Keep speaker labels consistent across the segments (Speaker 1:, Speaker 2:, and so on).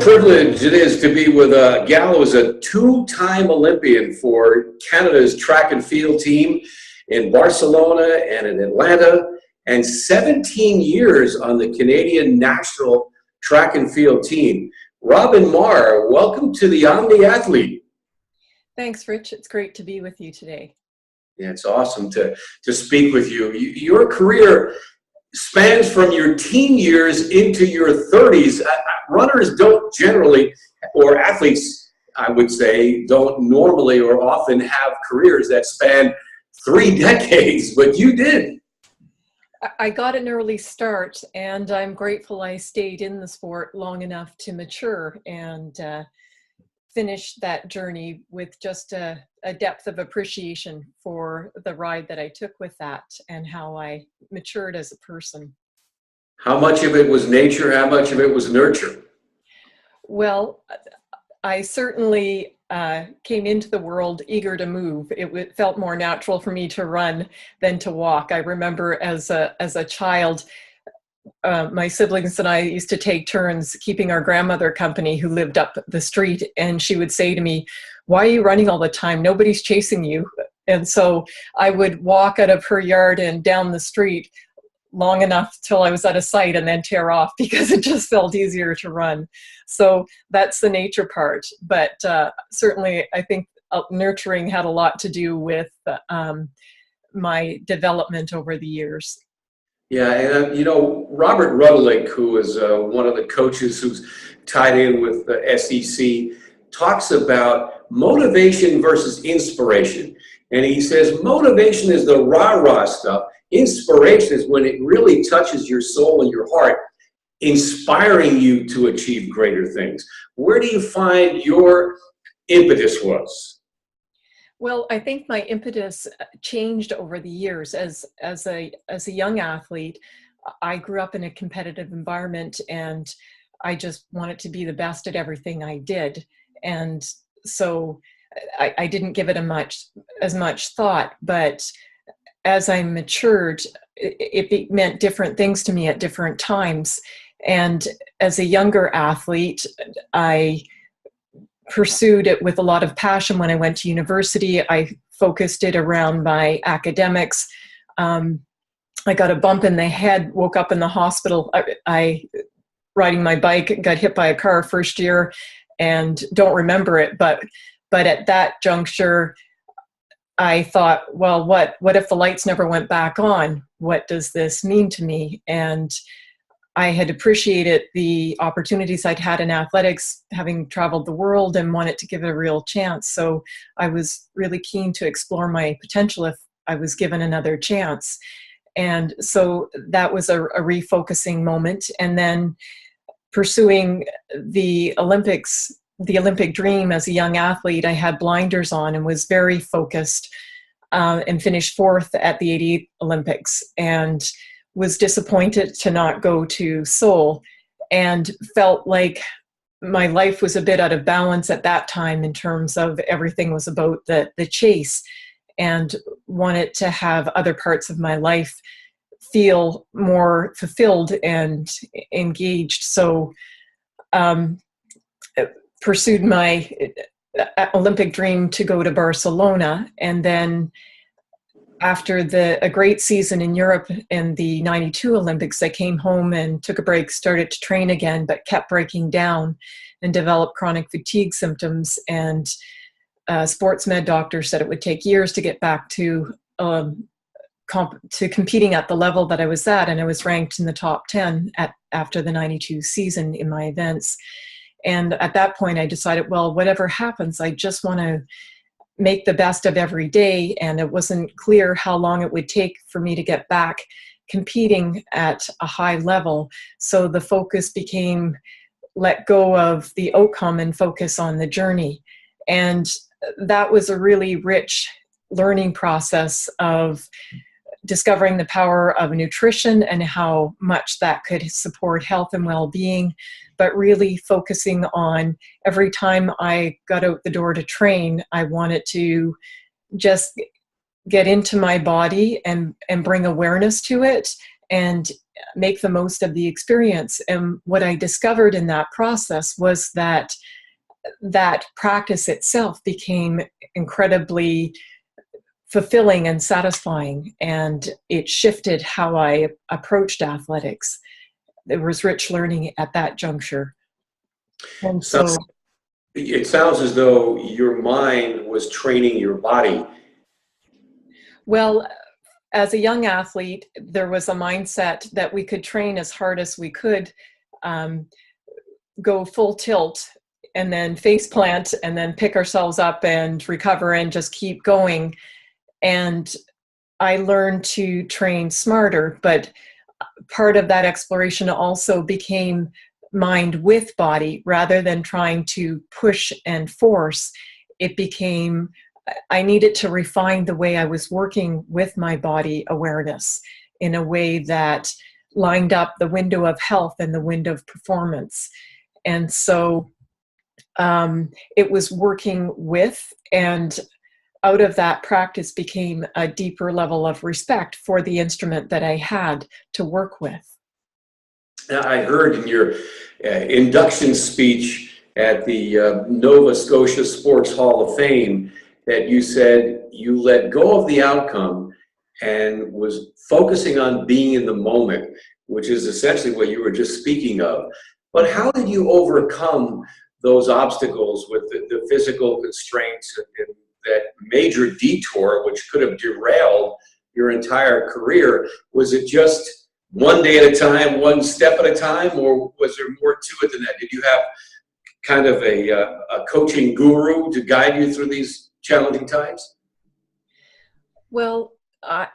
Speaker 1: privilege it is to be with a gal who is a two-time Olympian for Canada's track and field team in Barcelona and in Atlanta, and 17 years on the Canadian national track and field team. Robyn Meagher, welcome to the Omni Athlete.
Speaker 2: Thanks, Rich. It's great to be with you today.
Speaker 1: Yeah, it's awesome to speak with you. Your career spans from your teen years into your 30s. Runners don't generally, or athletes, I would say, don't normally or often have careers that span 3 decades, but you did.
Speaker 2: I got an early start, and I'm grateful I stayed in the sport long enough to mature and finish that journey with just a depth of appreciation for the ride that I took with that and how I matured as a person.
Speaker 1: How much of it was nature? How much of it was nurture?
Speaker 2: Well, I certainly came into the world eager to move. It felt more natural for me to run than to walk. I remember as a child, my siblings and I used to take turns keeping our grandmother company who lived up the street, and she would say to me, "Why are you running all the time? Nobody's chasing you." And so I would walk out of her yard and down the street long enough till I was out of sight and then tear off because it just felt easier to run. So that's the nature part. But certainly I think nurturing had a lot to do with my development over the years.
Speaker 1: Yeah, and you know, Robert Rudelick, who is one of the coaches who's tied in with the SEC, talks about motivation versus inspiration. And he says motivation is the rah-rah stuff. Inspiration is when it really touches your soul and your heart, inspiring you to achieve greater things. Where do you find your impetus was?
Speaker 2: Well, I think my impetus changed over the years. As a young athlete, I grew up in a competitive environment, and I just wanted to be the best at everything I did. And so I didn't give it as much thought. But as I matured, it meant different things to me at different times. And as a younger athlete, I pursued it with a lot of passion. When I went to university, I focused it around my academics. I got a bump in the head, woke up in the hospital. I riding my bike, got hit by a car first year and don't remember it. But at that juncture, I thought, well, what if the lights never went back on? What does this mean to me? And I had appreciated the opportunities I'd had in athletics, having traveled the world, and wanted to give it a real chance. So I was really keen to explore my potential if I was given another chance. And so that was a refocusing moment. And then pursuing the Olympics, the Olympic dream as a young athlete, I had blinders on and was very focused and finished 4th at the 88 Olympics, and was disappointed to not go to Seoul, and felt like my life was a bit out of balance at that time in terms of everything was about the chase, and wanted to have other parts of my life feel more fulfilled and engaged. So pursued my Olympic dream to go to Barcelona, and then after a great season in Europe in the 92 Olympics, I came home and took a break, started to train again, but kept breaking down and developed chronic fatigue symptoms. And sports med doctor said it would take years to get back to competing at the level that I was at. And I was ranked in the top 10 after the 92 season in my events. And at that point I decided, well, whatever happens, I just want to make the best of every day. And it wasn't clear how long it would take for me to get back competing at a high level. So the focus became let go of the outcome and focus on the journey. And that was a really rich learning process of discovering the power of nutrition and how much that could support health and well-being, but really focusing on every time I got out the door to train, I wanted to just get into my body and bring awareness to it, and make the most of the experience. And what I discovered in that process was that that practice itself became incredibly fulfilling and satisfying, and it shifted how I approached athletics. There was rich learning at that juncture. And so
Speaker 1: it sounds as though your mind was training your body.
Speaker 2: well, as a young athlete, there was a mindset that we could train as hard as we could, go full tilt, and then face plant, and then pick ourselves up and recover and just keep going. And I learned to train smarter, but part of that exploration also became mind with body rather than trying to push and force. It became, I needed to refine the way I was working with my body awareness in a way that lined up the window of health and the window of performance. And so it was working with, and out of that practice became a deeper level of respect for the instrument that I had to work with.
Speaker 1: Now, I heard in your induction speech at the Nova Scotia Sports Hall of Fame that you said you let go of the outcome and was focusing on being in the moment, which is essentially what you were just speaking of. But how did you overcome those obstacles with the physical constraints and that major detour, which could have derailed your entire career? Was it just one day at a time, one step at a time, or was there more to it than that? Did you have kind of a coaching guru to guide you through these challenging times?
Speaker 2: Well, I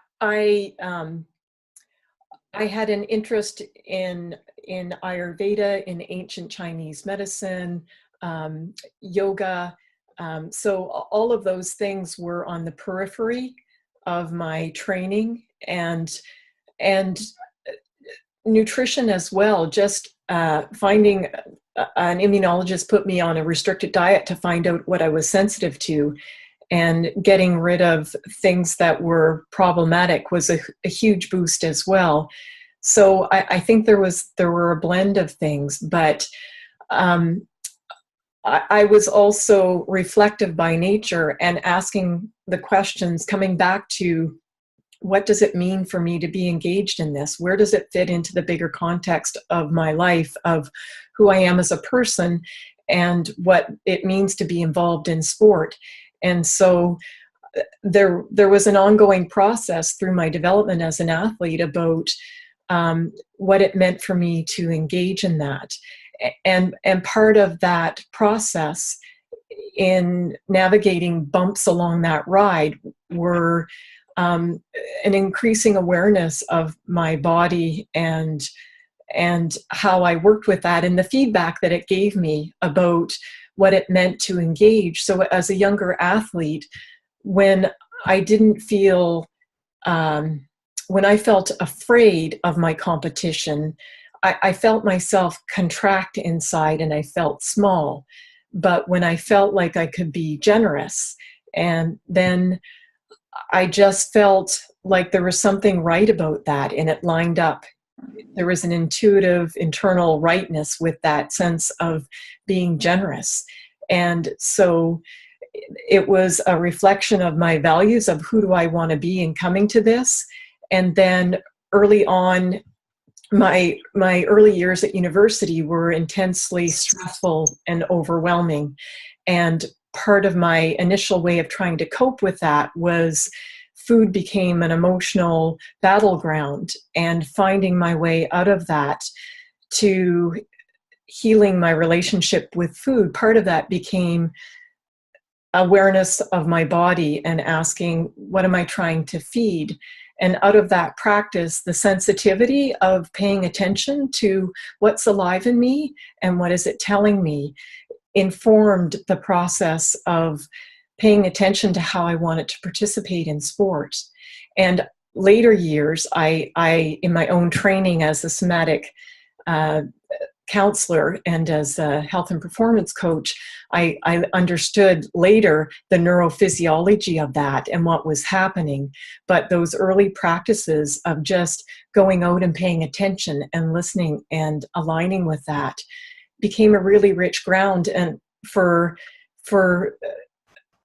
Speaker 2: had an interest in Ayurveda, in ancient Chinese medicine, yoga. So all of those things were on the periphery of my training, and nutrition as well. Just finding an immunologist put me on a restricted diet to find out what I was sensitive to, and getting rid of things that were problematic was a huge boost as well. So I think there were a blend of things, but I was also reflective by nature and asking the questions, coming back to what does it mean for me to be engaged in this? Where does it fit into the bigger context of my life, of who I am as a person, and what it means to be involved in sport? And so there was an ongoing process through my development as an athlete about what it meant for me to engage in that. And part of that process in navigating bumps along that ride were an increasing awareness of my body and how I worked with that, and the feedback that it gave me about what it meant to engage. So as a younger athlete, when I didn't feel, when I felt afraid of my competition, I felt myself contract inside and I felt small. But when I felt like I could be generous, and then I just felt like there was something right about that, and it lined up. There was an intuitive internal rightness with that sense of being generous. And so it was a reflection of my values of who do I want to be in coming to this. And then early on, my early years at university were intensely stressful and overwhelming. And part of my initial way of trying to cope with that was food became an emotional battleground, and finding my way out of that to healing my relationship with food. Part of that became awareness of my body and asking, what am I trying to feed? And out of that practice, the sensitivity of paying attention to what's alive in me and what is it telling me informed the process of paying attention to how I wanted to participate in sport. And later years, I in my own training as a somatic counselor and as a health and performance coach, I understood later the neurophysiology of that and what was happening. But those early practices of just going out and paying attention and listening and aligning with that became a really rich ground, and for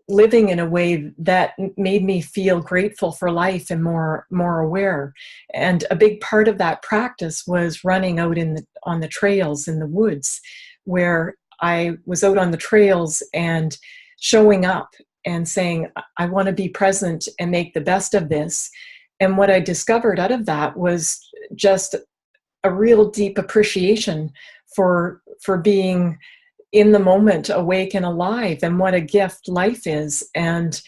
Speaker 2: living in a way that made me feel grateful for life and more aware. And a big part of that practice was running out on the trails in the woods, where I was out on the trails and showing up and saying, I want to be present and make the best of this. And what I discovered out of that was just a real deep appreciation for being in the moment, awake and alive, and what a gift life is. And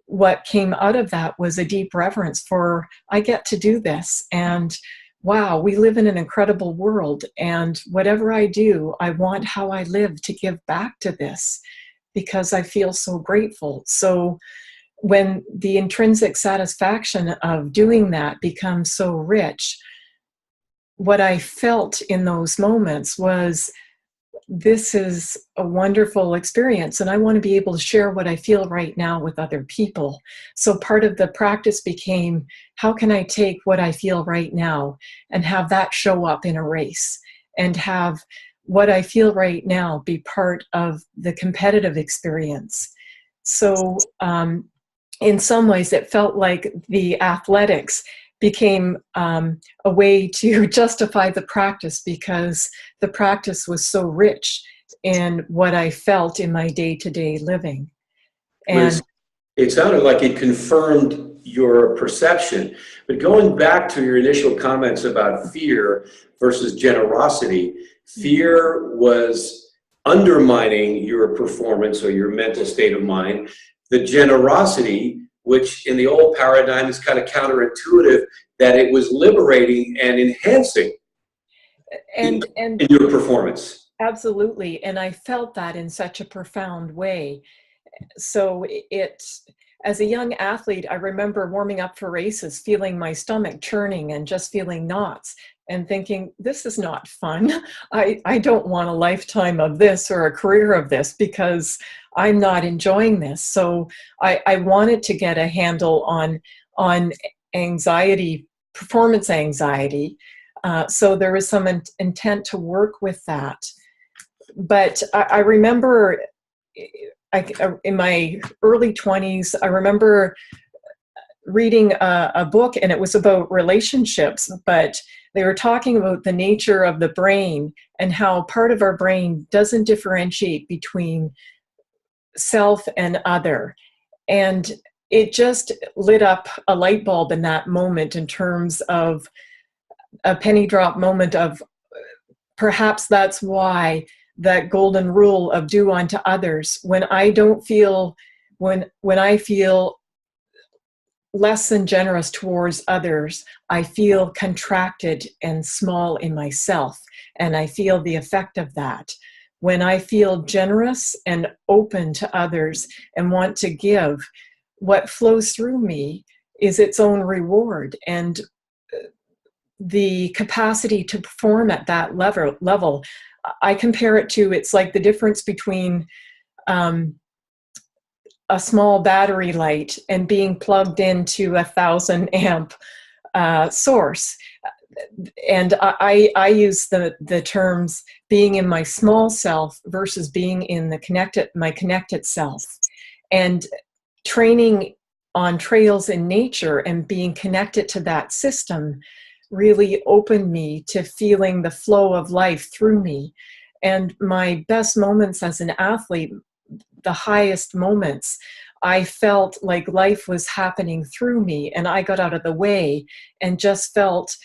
Speaker 2: what came out of that was a deep reverence for, I get to do this. And wow, we live in an incredible world. And whatever I do, I want how I live to give back to this, because I feel so grateful. So when the intrinsic satisfaction of doing that becomes so rich, what I felt in those moments was, this is a wonderful experience, and I want to be able to share what I feel right now with other people. So part of the practice became, how can I take what I feel right now and have that show up in a race, and have what I feel right now be part of the competitive experience. So in some ways it felt like the athletics became a way to justify the practice, because the practice was so rich in what I felt in my day-to-day living. And
Speaker 1: it sounded like it confirmed your perception. But going back to your initial comments about fear versus generosity, fear was undermining your performance or your mental state of mind. The generosity, which in the old paradigm is kind of counterintuitive, that it was liberating and enhancing in your performance.
Speaker 2: Absolutely. And I felt that in such a profound way. So as a young athlete, I remember warming up for races, feeling my stomach churning and just feeling knots and thinking, this is not fun. I don't want a lifetime of this or a career of this, because I'm not enjoying this. So I wanted to get a handle on anxiety, performance anxiety. So there was some intent to work with that. But I remember in my early 20s, I remember reading a book, and it was about relationships, but they were talking about the nature of the brain and how part of our brain doesn't differentiate between self and other. And it just lit up a light bulb in that moment, in terms of a penny drop moment of, perhaps that's why that golden rule of do unto others, when I don't feel, when I feel less than generous towards others, I feel contracted and small in myself, and I feel the effect of that. When I feel generous and open to others and want to give, what flows through me is its own reward. And the capacity to perform at that level, I compare it to, it's like the difference between a small battery light and being plugged into 1,000 amp source. And I use the terms being in my small self versus being in my connected self. And training on trails in nature and being connected to that system really opened me to feeling the flow of life through me. And my best moments as an athlete, the highest moments, I felt like life was happening through me, and I got out of the way and just felt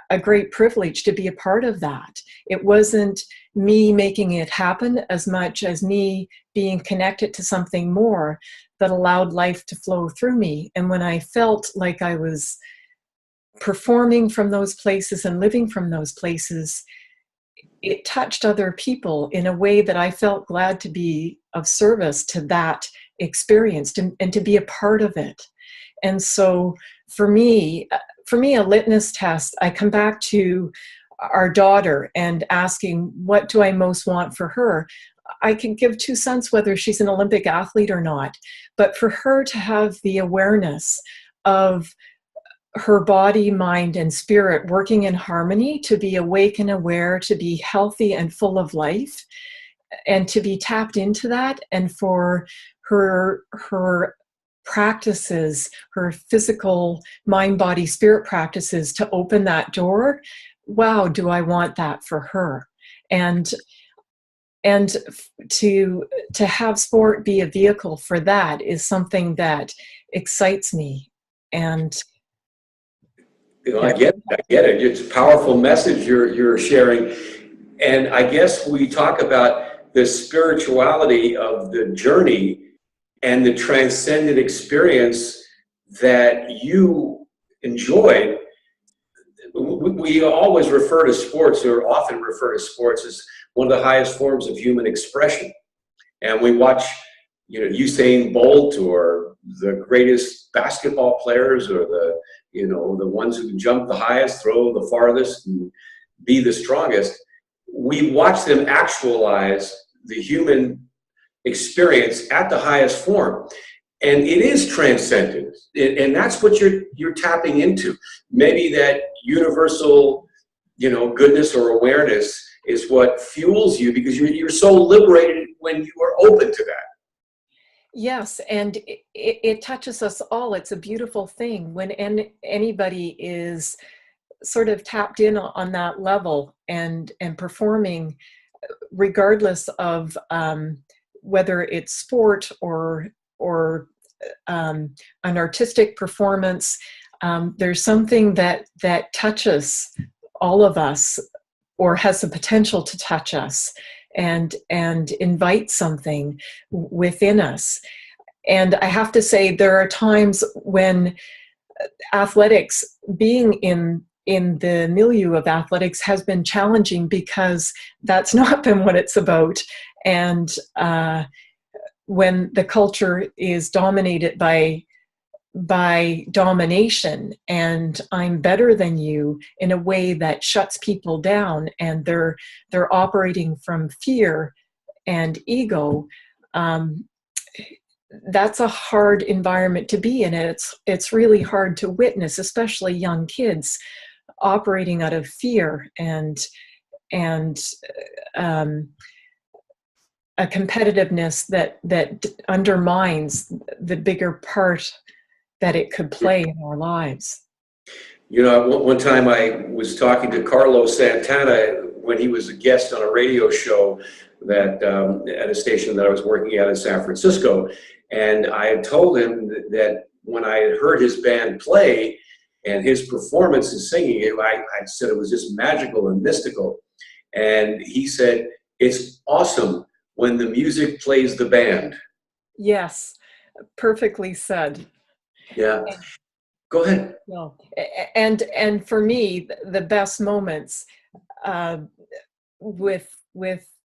Speaker 2: a great privilege to be a part of that. It wasn't me making it happen as much as me being connected to something more that allowed life to flow through me. And when I felt like I was performing from those places and living from those places, it touched other people in a way that I felt glad to be of service to that experience and to be a part of it. And so for me, a litmus test, I come back to our daughter and asking, what do I most want for her? I can give 2 cents whether she's an Olympic athlete or not. But for her to have the awareness of her body, mind, and spirit working in harmony, to be awake and aware, to be healthy and full of life, and to be tapped into that, and for her practices, her physical mind, body, spirit practices to open that door. Wow, do I want that for her? And to have sport be a vehicle for that is something that excites me. And
Speaker 1: I get it. It's a powerful message you're sharing. And I guess we talk about the spirituality of the journey and the transcendent experience that you enjoyed. We always refer to sports, or often refer to sports, as one of the highest forms of human expression. And we watch, Usain Bolt, or the greatest basketball players, or the ones who can jump the highest, throw the farthest, and be the strongest. We watch them actualize the human experience at the highest form. And it is transcendent. And that's what you're tapping into. Maybe that universal, goodness or awareness is what fuels you, because you're so liberated when you are open to that.
Speaker 2: yes, and it touches us all. It's a beautiful thing when anybody is sort of tapped in on that level and performing, regardless of whether it's sport or an artistic performance. There's something that touches all of us, or has the potential to touch us, and invite something within us. And I have to say, there are times when athletics, being in the milieu of athletics, has been challenging, because that's not been what it's about. And when the culture is dominated by domination, and I'm better than you, in a way that shuts people down, and they're operating from fear and ego, that's a hard environment to be in. It's really hard to witness, especially young kids operating out of fear and a competitiveness that undermines the bigger part that it could play in our lives.
Speaker 1: One time I was talking to Carlos Santana when he was a guest on a radio show that at a station that I was working at in San Francisco. And I had told him that when I had heard his band play and his performance in singing it, I said it was just magical and mystical. And he said, it's awesome when the music plays the band.
Speaker 2: Yes, perfectly said.
Speaker 1: Yeah. Go ahead.
Speaker 2: No. And for me, the best moments with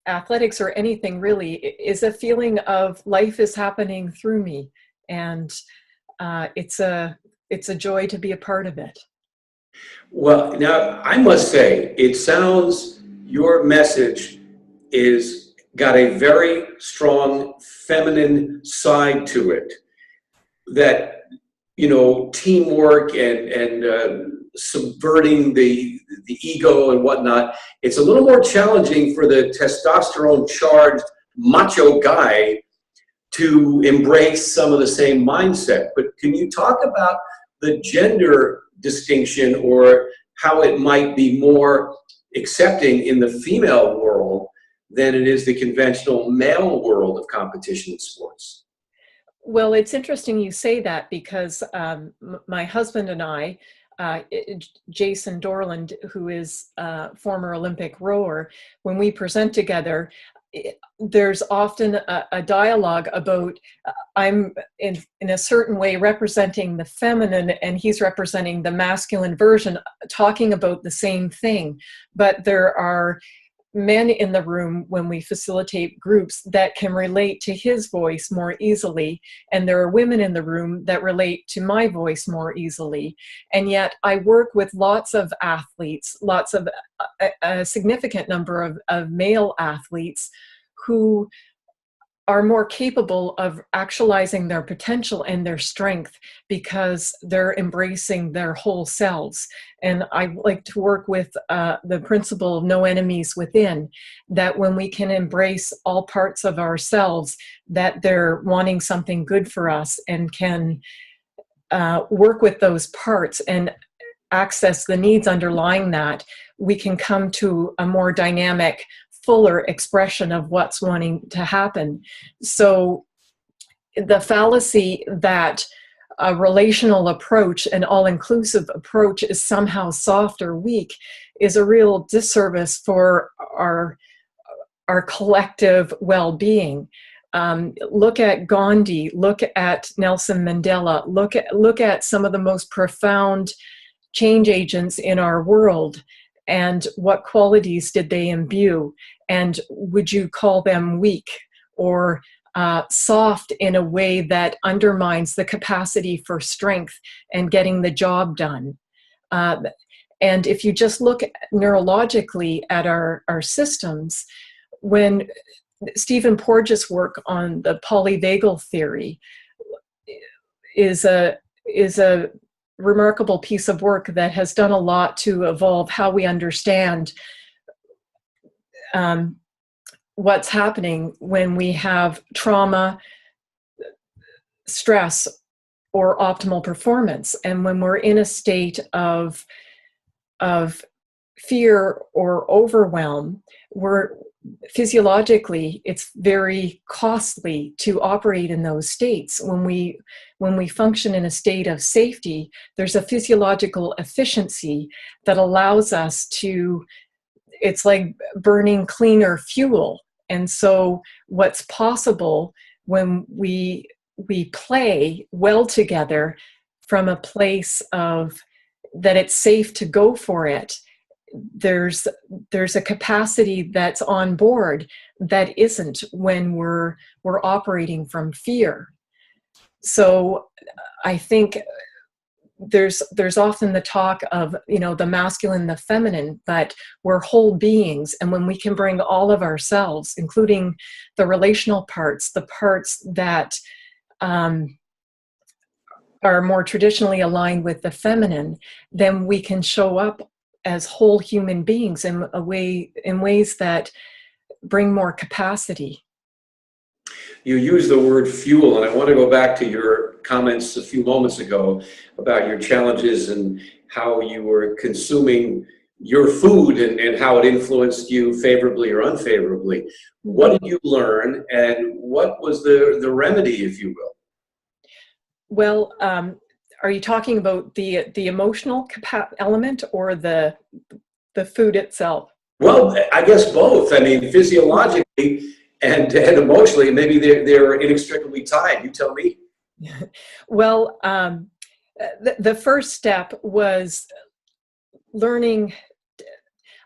Speaker 2: athletics, or anything really, is a feeling of life is happening through me, and it's a joy to be a part of it.
Speaker 1: Well, now I must say, it sounds, your message is got a very strong feminine side to it, that teamwork and subverting the ego and whatnot. It's a little more challenging for the testosterone charged macho guy to embrace some of the same mindset. But can you talk about the gender distinction, or how it might be more accepting in the female world than it is the conventional male world of competition in sports?
Speaker 2: Well, it's interesting you say that, because my husband and I, Jason Dorland, who is a former Olympic rower, when we present together, there's often a dialogue about I'm in a certain way representing the feminine, and he's representing the masculine version, talking about the same thing. But there are men in the room when we facilitate groups that can relate to his voice more easily, and there are women in the room that relate to my voice more easily. And yet I work with lots of athletes, lots of a significant number of male athletes who are more capable of actualizing their potential and their strength because they're embracing their whole selves. And I like to work with the principle of no enemies within, that when we can embrace all parts of ourselves, that they're wanting something good for us, and can work with those parts and access the needs underlying that, we can come to a more dynamic, fuller expression of what's wanting to happen. So the fallacy that a relational approach, an all-inclusive approach, is somehow soft or weak is a real disservice for our collective well-being. Look at Gandhi, look at Nelson Mandela, look at some of the most profound change agents in our world, and what qualities did they imbue? And would you call them weak or soft in a way that undermines the capacity for strength and getting the job done? And if you just look neurologically at our systems, when Stephen Porges' work on the Polyvagal Theory is a remarkable piece of work that has done a lot to evolve how we understand what's happening when we have trauma, stress, or optimal performance. And when we're in a state of fear or overwhelm, physiologically, it's very costly to operate in those states. When we function in a state of safety, there's a physiological efficiency that allows us to, it's like burning cleaner fuel. And so what's possible when we play well together from a place of that it's safe to go for it, there's a capacity that's on board that isn't when we're operating from fear. So I think there's often the talk of, the masculine, the feminine, but we're whole beings. And when we can bring all of ourselves, including the relational parts, the parts that are more traditionally aligned with the feminine, then we can show up as whole human beings in ways that bring more capacity.
Speaker 1: You use the word fuel, and I want to go back to your comments a few moments ago about your challenges and how you were consuming your food and how it influenced you favorably or unfavorably. What did you learn, and what was the remedy, if you will?
Speaker 2: Well, are you talking about the emotional element or the food itself?
Speaker 1: Well, I guess both. I mean, physiologically and emotionally, maybe they're inextricably tied. You tell me.
Speaker 2: Well, the first step was learning.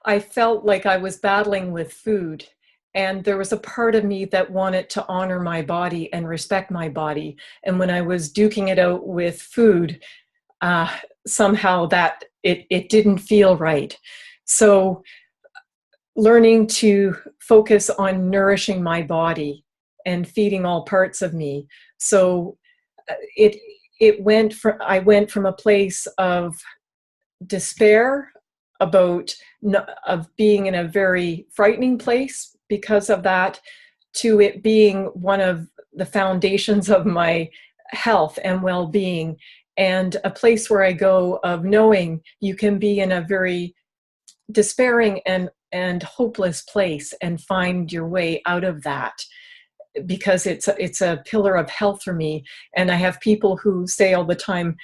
Speaker 2: I felt like I was battling with food, and there was a part of me that wanted to honor my body and respect my body. And when I was duking it out with food, somehow that it didn't feel right. So learning to focus on nourishing my body and feeding all parts of me. So I went from a place of despair of being in a very frightening place because of that, to it being one of the foundations of my health and well-being, and a place where I go of knowing you can be in a very despairing and hopeless place and find your way out of that, because it's a pillar of health for me. And I have people who say all the time,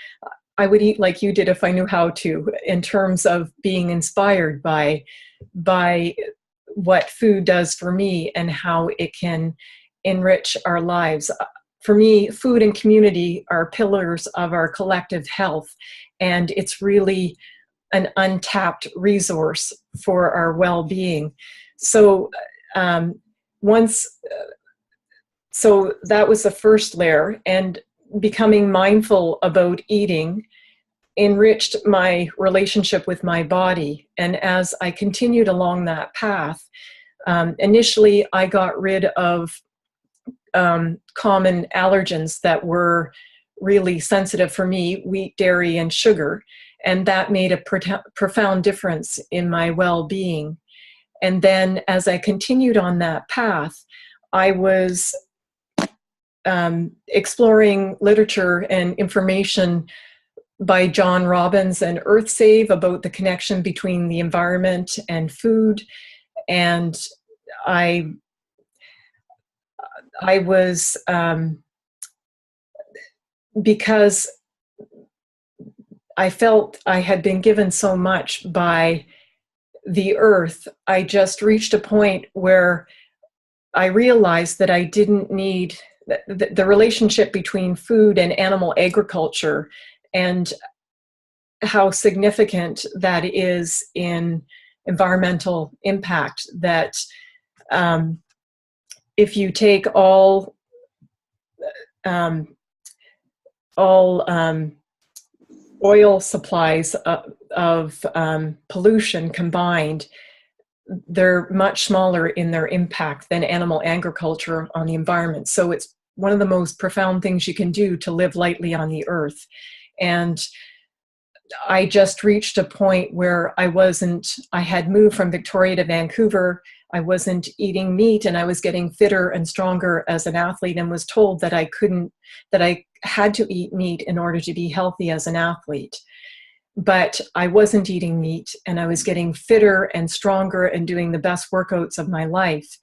Speaker 2: I would eat like you did if I knew how to, in terms of being inspired by what food does for me and how it can enrich our lives. For me, food and community are pillars of our collective health. And it's really an untapped resource for our well-being. So so that was the first layer, and becoming mindful about eating enriched my relationship with my body. And as I continued along that path, initially I got rid of common allergens that were really sensitive for me: wheat, dairy, and sugar. And that made a profound difference in my well-being. And then as I continued on that path, I was exploring literature and information by John Robbins and EarthSave about the connection between the environment and food. And I was, because I felt I had been given so much by the earth, I just reached a point where I realized that I didn't need the relationship between food and animal agriculture, and how significant that is in environmental impact. That if you take all oil supplies of pollution combined, they're much smaller in their impact than animal agriculture on the environment. So it's one of the most profound things you can do to live lightly on the earth. And I just reached a point where I had moved from Victoria to Vancouver. I wasn't eating meat, and I was getting fitter and stronger as an athlete, and was told that I had to eat meat in order to be healthy as an athlete. But I wasn't eating meat, and I was getting fitter and stronger and doing the best workouts of my life.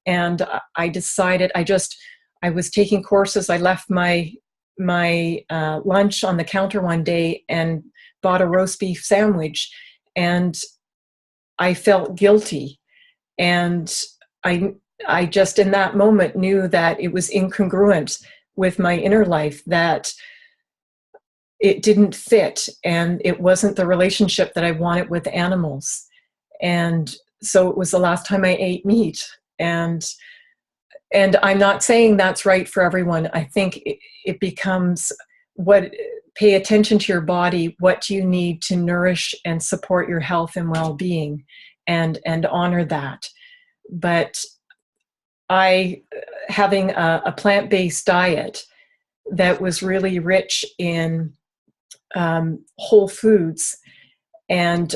Speaker 2: And I decided, I was taking courses. I left my lunch on the counter one day and bought a roast beef sandwich, and I felt guilty. And I just in that moment knew that it was incongruent with my inner life, that it didn't fit, and it wasn't the relationship that I wanted with animals. And so it was the last time I ate meat. And I'm not saying that's right for everyone. I think it becomes pay attention to your body. What do you need to nourish and support your health and well-being, and honor that. But having a plant-based diet that was really rich in whole foods, and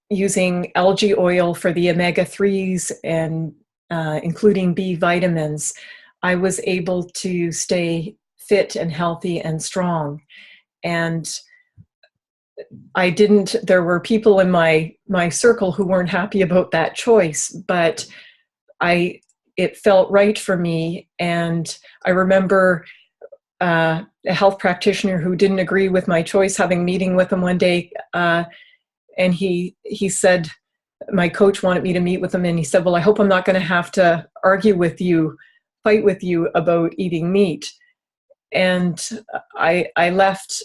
Speaker 2: using algae oil for the omega-3s, and including B vitamins, I was able to stay fit and healthy and strong. And there were people in my circle who weren't happy about that choice, but it felt right for me. And I remember a health practitioner who didn't agree with my choice, having a meeting with him one day, and he said, my coach wanted me to meet with him, and he said, well, I hope I'm not going to have to fight with you about eating meat. And I left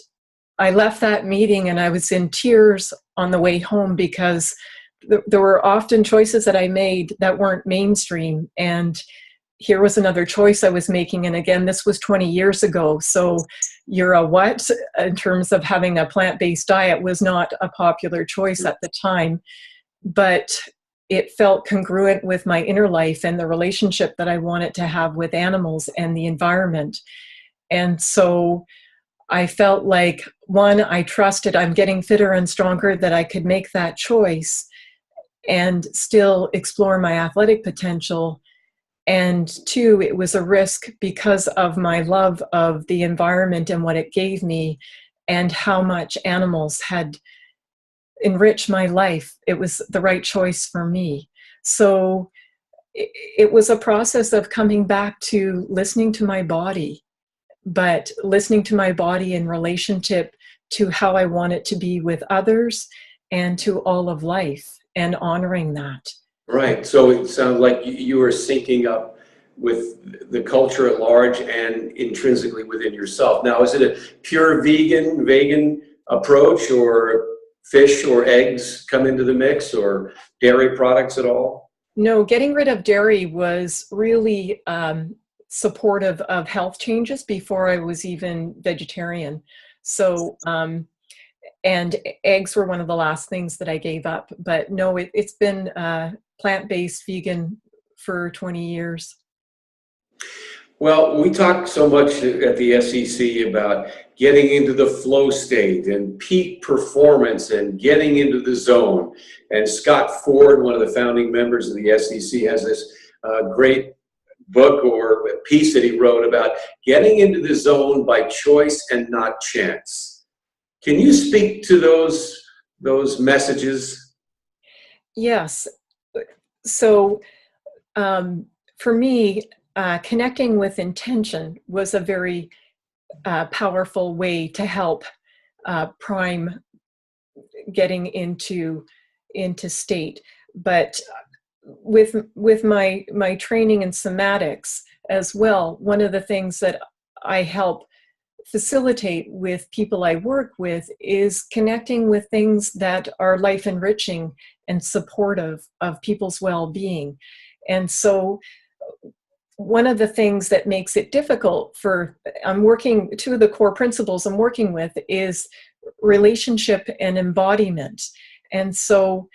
Speaker 2: that meeting, and I was in tears on the way home, because there were often choices that I made that weren't mainstream. And here was another choice I was making. And again, this was 20 years ago. So you're a what in terms of having a plant-based diet was not a popular choice at the time, but it felt congruent with my inner life and the relationship that I wanted to have with animals and the environment. And so I felt like, one, I trusted I'm getting fitter and stronger, that I could make that choice and still explore my athletic potential. And two, it was a risk because of my love of the environment and what it gave me, and how much animals had enriched my life. It was the right choice for me. So it was a process of coming back to listening to my body, but listening to my body in relationship to how I want it to be with others and to all of life, and honoring that.
Speaker 1: Right. So it sounds like you are syncing up with the culture at large and intrinsically within yourself. Now, is it a pure vegan approach, or fish or eggs come into the mix, or dairy products at all?
Speaker 2: No, getting rid of dairy was really supportive of health changes before I was even vegetarian. So, and eggs were one of the last things that I gave up. But no, it's been plant-based vegan for 20 years.
Speaker 1: Well, we talk so much at the SEC about getting into the flow state and peak performance and getting into the zone. And Scott Ford, one of the founding members of the SEC, has this great book or a piece that he wrote about getting into the zone by choice and not chance. Can you speak to those messages?
Speaker 2: Yes. So for me, connecting with intention was a very powerful way to help prime getting into state. But with my training in somatics as well, one of the things that I help facilitate with people I work with is connecting with things that are life enriching and supportive of people's well-being. And so one of the things that makes it difficult two of the core principles I'm working with is relationship and embodiment. And so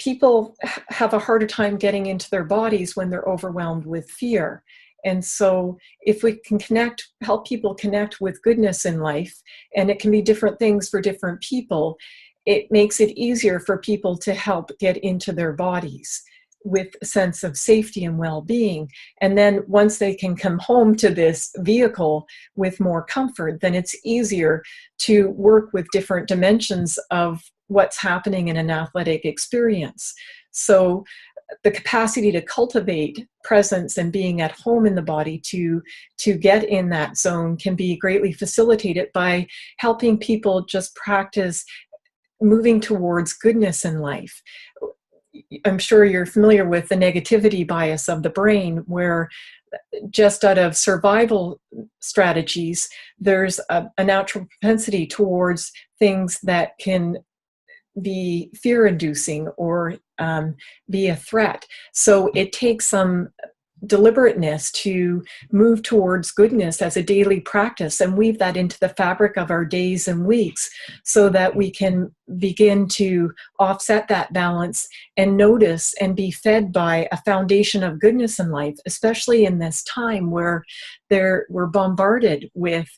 Speaker 2: people have a harder time getting into their bodies when they're overwhelmed with fear. And so if we can help people connect with goodness in life, and it can be different things for different people, it makes it easier for people to help get into their bodies with a sense of safety and well-being. And then once they can come home to this vehicle with more comfort, then it's easier to work with different dimensions of what's happening in an athletic experience. So the capacity to cultivate presence and being at home in the body to get in that zone can be greatly facilitated by helping people just practice moving towards goodness in life. I'm sure you're familiar with the negativity bias of the brain, where just out of survival strategies, there's a natural propensity towards things that can be fear-inducing or be a threat. So it takes some deliberateness to move towards goodness as a daily practice and weave that into the fabric of our days and weeks so that we can begin to offset that balance and notice and be fed by a foundation of goodness in life, especially in this time where we're bombarded with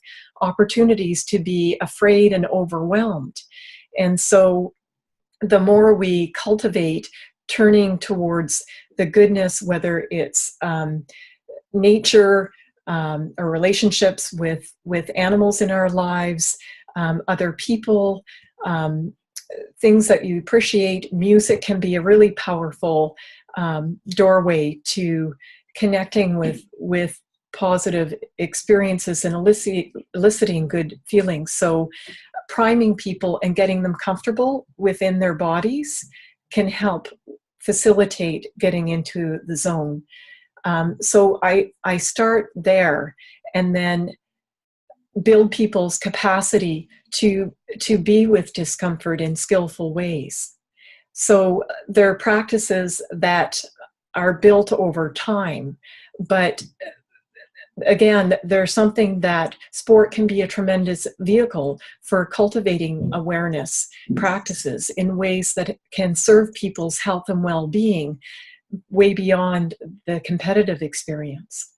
Speaker 2: opportunities to be afraid and overwhelmed. And so the more we cultivate turning towards the goodness, whether it's nature or relationships with animals in our lives, other people, things that you appreciate, music can be a really powerful doorway to connecting with positive experiences and eliciting good feelings. So priming people and getting them comfortable within their bodies can help facilitate getting into the zone. So I start there and then build people's capacity to be with discomfort in skillful ways. So there are practices that are built over time, but again, there's something that sport can be a tremendous vehicle for cultivating awareness practices in ways that can serve people's health and well-being way beyond the competitive experience.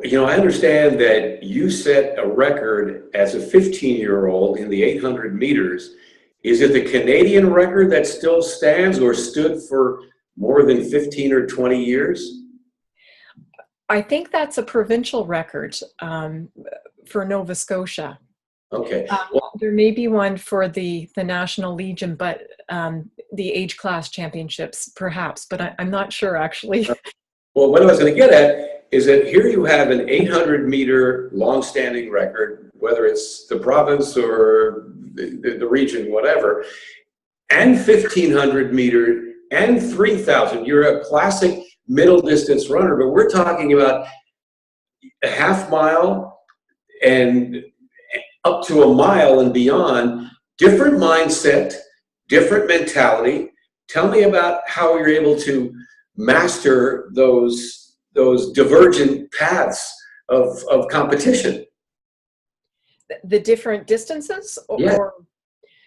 Speaker 1: You know, I understand that you set a record as a 15-year-old in the 800 meters. Is it the Canadian record that still stands or stood for more than 15 or 20 years?
Speaker 2: I think that's a provincial record for Nova Scotia.
Speaker 1: Okay.
Speaker 2: There may be one for the National Legion, but the age class championships, perhaps, but I'm not sure actually.
Speaker 1: Well, what I was going to get at is that here you have an 800-meter long-standing record, whether it's the province or the region, whatever, and 1,500-meter and 3,000. You're a classic middle distance runner, but we're talking about a half mile and up to a mile and beyond different mindset, different mentality. Tell me about how you're able to master those divergent paths of competition.
Speaker 2: The different distances?
Speaker 1: Yeah.
Speaker 2: Or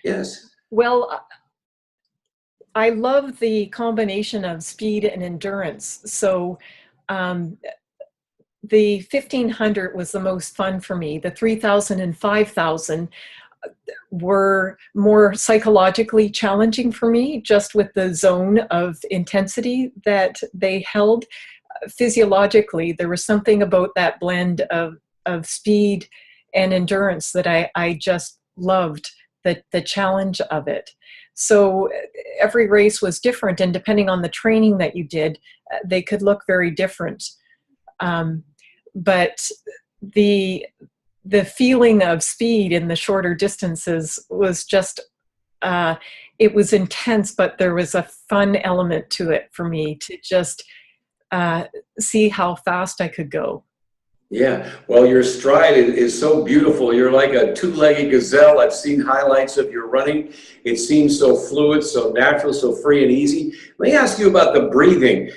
Speaker 1: Yes.
Speaker 2: well, I love the combination of speed and endurance. So the 1500 was the most fun for me. The 3000 and 5000 were more psychologically challenging for me, just with the zone of intensity that they held. Physiologically, there was something about that blend of speed and endurance that I just loved, the challenge of it. So every race was different, and depending on the training that you did, they could look very different. But the feeling of speed in the shorter distances was just, it was intense, but there was a fun element to it for me to just see how fast I could go.
Speaker 1: Yeah, well, your stride is so beautiful. You're like a two-legged gazelle. I've seen highlights of your running. It seems so fluid, so natural, so free and easy. Let me ask you about the breathing.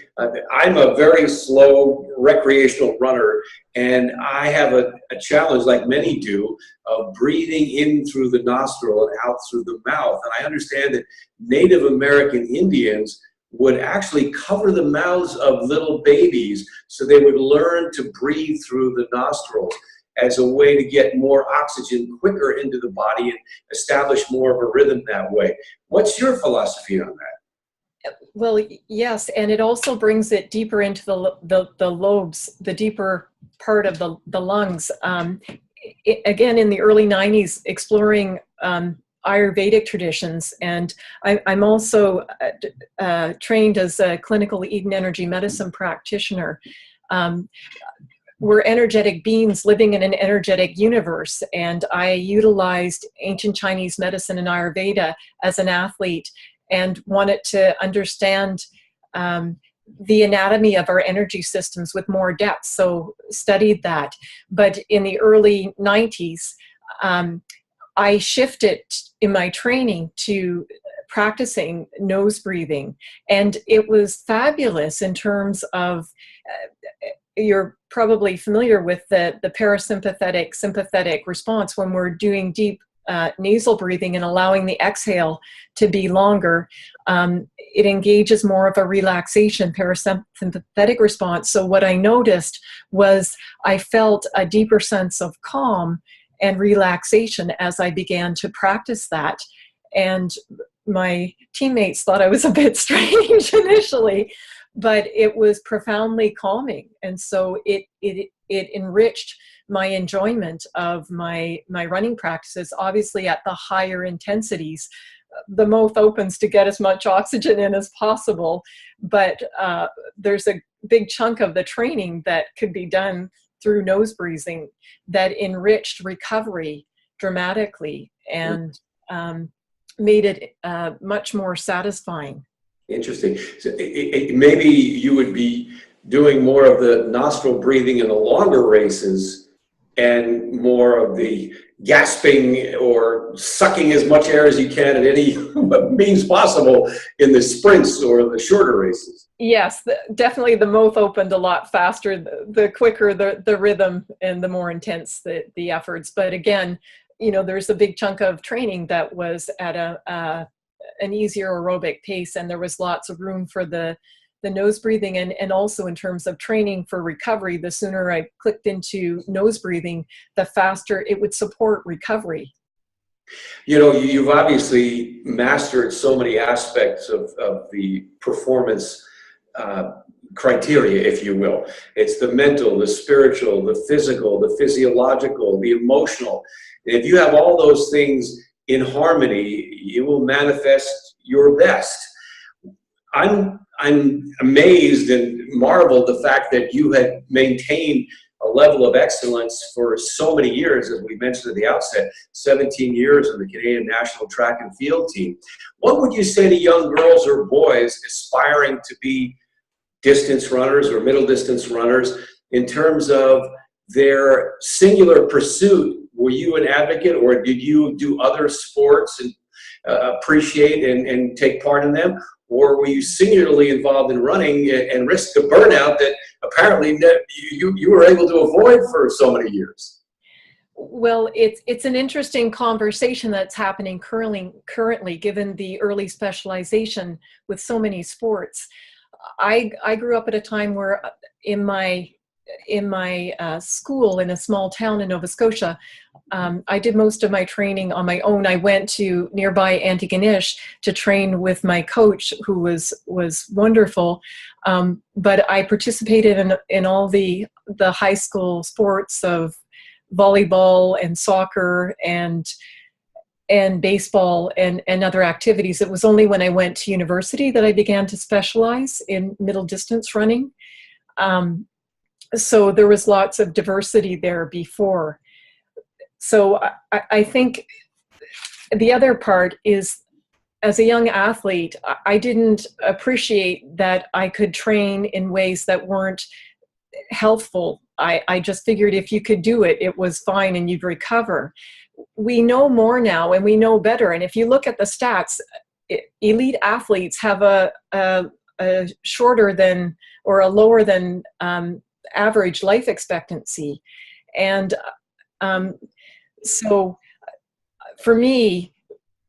Speaker 1: I'm a very slow recreational runner, and I have a challenge, like many do, of breathing in through the nostril and out through the mouth. And I understand that Native American Indians would actually cover the mouths of little babies so they would learn to breathe through the nostrils as a way to get more oxygen quicker into the body and establish more of a rhythm that way. What's your philosophy on that?
Speaker 2: Well, yes, and it also brings it deeper into the lobes, the deeper part of the lungs. Again, in the early 90s, exploring Ayurvedic traditions, and I'm also trained as a clinical Eden energy medicine practitioner. We're energetic beings living in an energetic universe, and I utilized ancient Chinese medicine and Ayurveda as an athlete and wanted to understand the anatomy of our energy systems with more depth, so studied that. But in the early 90s, I shifted in my training to practicing nose breathing, and it was fabulous in terms of, you're probably familiar with the parasympathetic sympathetic response when we're doing deep nasal breathing and allowing the exhale to be longer. It engages more of a relaxation parasympathetic response. So what I noticed was I felt a deeper sense of calm and relaxation as I began to practice that. And my teammates thought I was a bit strange initially, but it was profoundly calming. And so it enriched my enjoyment of my running practices. Obviously at the higher intensities, the mouth opens to get as much oxygen in as possible, but there's a big chunk of the training that could be done through nose breathing that enriched recovery dramatically and made it much more satisfying.
Speaker 1: Interesting. So maybe you would be doing more of the nostril breathing in the longer races and more of the gasping or sucking as much air as you can at any means possible in the sprints or the shorter races.
Speaker 2: Yes, definitely the mouth opened a lot faster, the quicker the rhythm and the more intense the efforts. But again, you know, there's a big chunk of training that was at an easier aerobic pace, and there was lots of room for the nose breathing, and also in terms of training for recovery, the sooner I clicked into nose breathing, the faster it would support recovery.
Speaker 1: You know, you've obviously mastered so many aspects of the performance criteria, if you will. It's the mental, the spiritual, the physical, the physiological, the emotional. And if you have all those things in harmony, you will manifest your best. I'm amazed and marveled the fact that you had maintained a level of excellence for so many years, as we mentioned at the outset, 17 years in the Canadian National Track and Field team. What would you say to young girls or boys aspiring to be distance runners or middle distance runners in terms of their singular pursuit were you an advocate, or did you do other sports and appreciate and take part in them? Or were you singularly involved in running and risked a burnout that apparently you were able to avoid for so many years?
Speaker 2: Well, it's an interesting conversation that's happening currently, given the early specialization with so many sports. I grew up at a time where in my school in a small town in Nova Scotia, I did most of my training on my own. I went to nearby Antigonish to train with my coach, who was wonderful. But I participated in all the high school sports of volleyball and soccer and baseball and other activities. It was only when I went to university that I began to specialize in middle distance running. So there was lots of diversity there before. So I think the other part is, as a young athlete, I didn't appreciate that I could train in ways that weren't healthful. I just figured if you could do it, it was fine and you'd recover. We know more now and we know better. And if you look at the stats, elite athletes have a shorter than or a lower than average life expectancy. And so for me,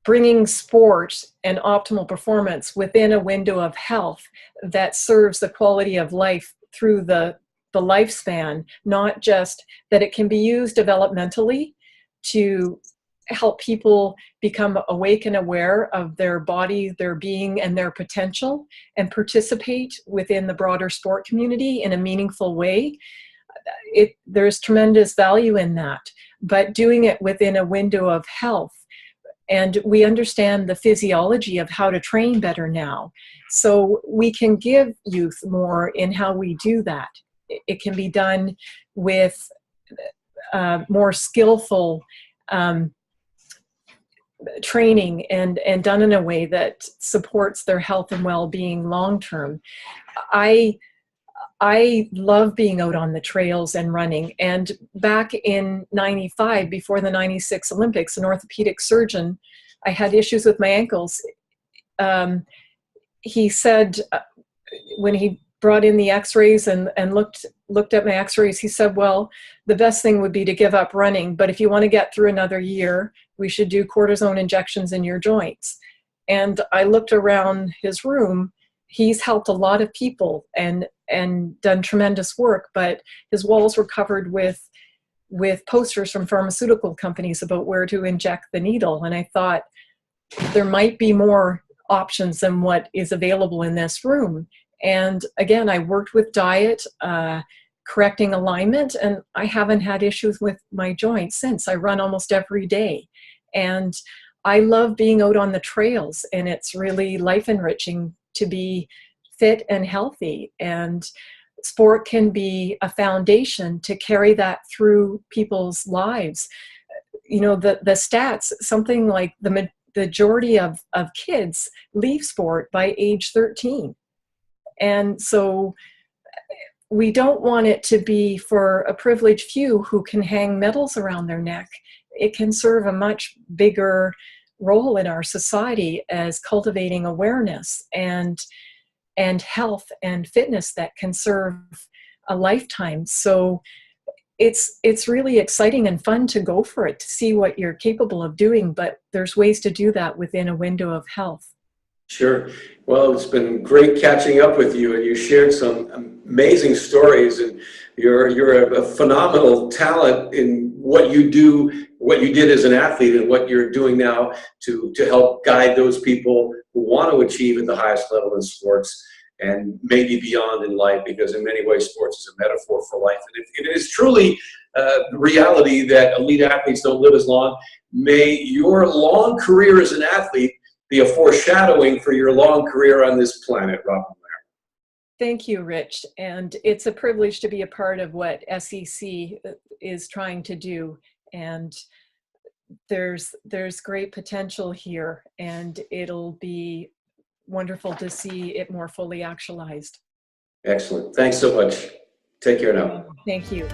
Speaker 2: bringing sport and optimal performance within a window of health that serves the quality of life through the lifespan, not just that it can be used developmentally to help people become awake and aware of their body, their being, and their potential, and participate within the broader sport community in a meaningful way. There's tremendous value in that, but doing it within a window of health. And we understand the physiology of how to train better now. So we can give youth more in how we do that. It can be done with more skillful training and done in a way that supports their health and well-being long-term. I love being out on the trails and running. And back in '95, before the '96 Olympics, an orthopedic surgeon, I had issues with my ankles. He said, when he brought in the x-rays and looked at my x-rays, he said, well, the best thing would be to give up running, but if you want to get through another year, we should do cortisone injections in your joints. And I looked around his room. He's helped a lot of people and done tremendous work, but his walls were covered with posters from pharmaceutical companies about where to inject the needle. And I thought there might be more options than what is available in this room. And again, I worked with diet, correcting alignment, and I haven't had issues with my joints since. I run almost every day. And I love being out on the trails, and it's really life enriching to be fit and healthy. And sport can be a foundation to carry that through people's lives. You know, the stats, something like the majority of kids leave sport by age 13. And so we don't want it to be for a privileged few who can hang medals around their neck. It can serve a much bigger role in our society as cultivating awareness and health and fitness that can serve a lifetime. So it's really exciting and fun to go for it, to see what you're capable of doing, but there's ways to do that within a window of health.
Speaker 1: Sure. Well, it's been great catching up with you, and you shared some amazing stories, and you're a phenomenal talent in what you do, what you did as an athlete, and what you're doing now to help guide those people who want to achieve at the highest level in sports and maybe beyond in life, because in many ways sports is a metaphor for life. And if it is truly the reality that elite athletes don't live as long, may your long career as an athlete be a foreshadowing for your long career on this planet, Robyn Meagher.
Speaker 2: Thank you, Rich. And it's a privilege to be a part of what SEC is trying to do. And there's great potential here, and it'll be wonderful to see it more fully actualized.
Speaker 1: Excellent. Thanks so much. Take care now.
Speaker 2: Thank you.